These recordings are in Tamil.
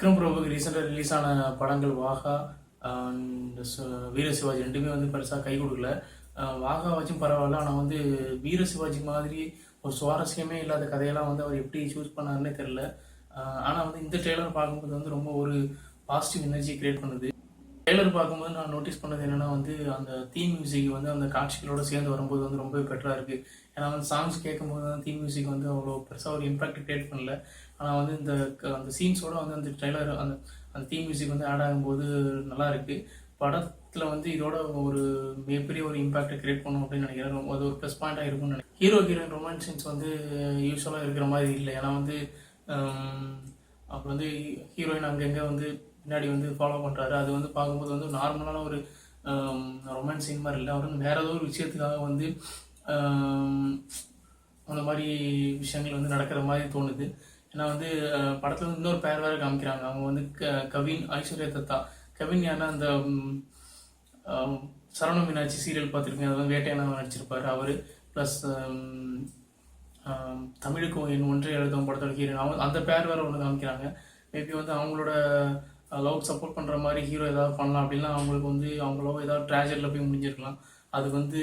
விக்ரம் பிரபுக்கு ரீசெண்டாக ரிலீஸ் ஆன படங்கள் வாகா அண்ட் வீர சிவாஜி ரெண்டுமே வந்து பெருசாக கை கொடுக்கல. வாகா வச்சும் பரவாயில்ல, ஆனால் வந்து வீர சிவாஜி மாதிரி ஒரு சுவாரஸ்யமே இல்லாத கதையெல்லாம் வந்து அவர் எப்படி சூஸ் பண்ணாருன்னே தெரில. ஆனால் வந்து இந்த ட்ரெய்லர் பார்க்கும்போது வந்து ரொம்ப ஒரு பாசிட்டிவ் எனர்ஜி கிரியேட் பண்ணுது. ட்ரெய்லர் பார்க்கும்போது நான் நோட்டீஸ் பண்ணது என்னென்னா வந்து அந்த தீம் மியூசிக் வந்து அந்த காட்சிகளோடு சேர்ந்து வரும்போது வந்து ரொம்ப பெட்டராக இருக்குது. ஏன்னா வந்து சாங்ஸ் கேட்கும்போது வந்து தீம் மியூசிக் வந்து அவ்வளோ பெருசாக ஒரு இம்பாக்ட் கிரியேட் பண்ணல. ஆனால் வந்து அந்த சீன்ஸோடு வந்து அந்த ட்ரெய்லர் அந்த தீம் மியூசிக் வந்து ஆட் ஆகும்போது நல்லா இருக்குது. படத்தில் வந்து இதோட ஒரு மிகப்பெரிய ஒரு இம்பாக்டை கிரியேட் பண்ணும் அப்படின்னு நினைக்கிறேன். அது ஒரு ப்ளஸ் பாயிண்டாக இருக்கும்னு நினைக்கிறேன். ஹீரோ ஹீரோயின் ரொமான்ஸ் சீன்ஸ் வந்து யூஸ்வலாக இருக்கிற மாதிரி இல்லை. ஏன்னா வந்து அப்புறம் வந்து ஹீரோயின் அங்கங்கே வந்து பின்னாடி வந்து ஃபாலோ பண்ணுறாரு. அது வந்து பார்க்கும்போது வந்து நார்மலான ஒரு ரொமான்ஸ் சீன் மாதிரி இல்லை. அவர் வந்து வேறு ஏதோ ஒரு விஷயத்துக்காக வந்து அந்த மாதிரி விஷயங்கள் வந்து நடக்கிற மாதிரி தோணுது. ஏன்னா வந்து படத்தில் வந்து இன்னொரு பேர் வேறு காமிக்கிறாங்க. அவங்க வந்து கவின், ஐஸ்வர்யா தத்தா. கவின் யாருன்னா அந்த சரவண மீனாட்சி சீரியல் பார்த்துருக்கேன், அது வந்து வேட்டையான நடிச்சிருப்பார் அவர். ப்ளஸ் தமிழுக்கும் என் ஒன்றை எழுதும் படத்தோட ஹீரோயின் அவங்க அந்த பேர் வேறு ஒன்று காமிக்கிறாங்க. மேபி வந்து அவங்களோட லவ் சப்போர்ட் பண்ணுற மாதிரி ஹீரோ ஏதாவது பண்ணலாம் அப்படின்னா அவங்களுக்கு வந்து அவங்க லவ் ஏதாவது ட்ராஜடியில் போய் முடிஞ்சிருக்கலாம். அது வந்து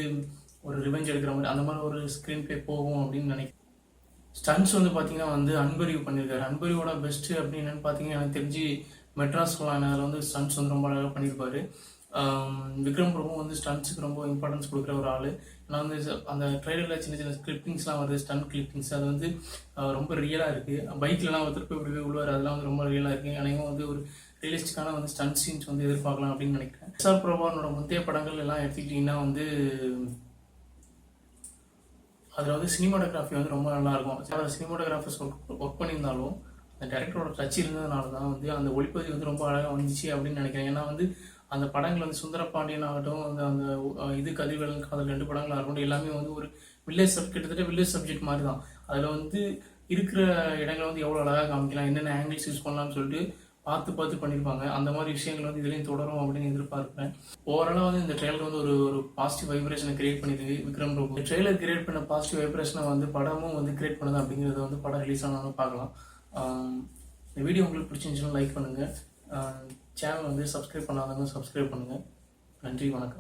ஒரு ரிவெஞ்ச் எடுக்கிற மாதிரி அந்த மாதிரி ஒரு ஸ்க்ரீன் ப்ளே போகும் அப்படின்னு நினைக்கிறேன். ஸ்டன்ட்ஸ் வந்து பார்த்தீங்கன்னா வந்து அன்பரிவு பண்ணியிருக்காரு. அன்பரிவோட பெஸ்ட்டு அப்படின்னு என்னென்னு பார்த்தீங்கன்னா எனக்கு தெரிஞ்சு மெட்ராஸ் சொல்லலாம். அதில் வந்து ஸ்டன்ட்ஸ் வந்து ரொம்ப அழகாக பண்ணியிருப்பாரு. விக்ரம் பிரபு வந்து ஸ்டன்ட்ஸுக்கு ரொம்ப இம்பார்ட்டன்ஸ் கொடுக்குற ஒரு ஆள். ஏன்னா வந்து அந்த ட்ரெய்லரில் சின்ன சின்ன கிளிப்பிங்ஸ்லாம் வருது, ஸ்டன்ட் கிளிப்பிங்ஸ். அது வந்து ரொம்ப ரியலாக இருக்குது. பைக்லலாம் ஒருத்தர் போய் இப்படி உள்ளார், அதெல்லாம் வந்து ரொம்ப ரியலாக இருக்குது. எனக்கு வந்து ஒரு ரியலிஸ்டிக்கான வந்து ஸ்டன்ட் சீன்ஸ் வந்து எதிர்பார்க்கலாம் அப்படின்னு நினைக்கிறேன். எஸ்ஆர் பிரபாகரனோட முந்தைய படங்கள் எல்லாம் எடுத்துக்கிட்டிங்கன்னா வந்து அதில் வந்து சினிமாட்டோகிராஃபி வந்து ரொம்ப நல்லாயிருக்கும். அதில் சினிமாட்டோகிராஃபர்ஸ் ஒர்க் பண்ணியிருந்தாலும் அந்த டேரக்டரோட டச் இருந்ததுனால தான் வந்து அந்த ஒளிப்பதிவு வந்து ரொம்ப அழகாக வந்துச்சு அப்படின்னு நினைக்கிறேன். ஏன்னா வந்து அந்த படங்கள் வந்து சுந்தரபாண்டியன் ஆகட்டும், அந்த இது கதிர்வேலன் காதல் 2 படங்களாக இருக்கட்டும், எல்லாமே வந்து ஒரு கிட்டத்தட்ட வில்லேஜ் சப்ஜெக்ட் மாதிரி தான். அதில் வந்து இருக்கிற இடங்களை வந்து எவ்வளோ அழகாக காமிக்கலாம், என்னென்ன ஆங்கிள்ஸ் யூஸ் பண்ணலாம்னு சொல்லிட்டு பார்த்து பண்ணியிருப்பாங்க. அந்த மாதிரி விஷயங்கள் வந்து இதுலேயும் தொடரும் அப்படின்னு எதிர்பார்க்குறேன். ஓவராலாக வந்து இந்த ட்ரெய்லர் வந்து ஒரு பாசிட்டிவ் வைப்ரேஷனை கிரியேட் பண்ணியிருக்கு விக்ரம் பிரபு. இந்த ட்ரெய்லர் கிரியேட் பண்ண பாசிட்டிவ் வைப்ரேஷனை வந்து படமும் வந்து கிரியேட் பண்ணுது அப்படிங்கிறத வந்து படம் ரிலீஸ் ஆனாலும் பார்க்கலாம். இந்த வீடியோ உங்களுக்கு பிடிச்சிருந்துச்சுன்னா லைக் பண்ணுங்கள். சேனல் வந்து சப்ஸ்கிரைப் பண்ணாதவங்க சப்ஸ்கிரைப் பண்ணுங்கள். நன்றி, வணக்கம்.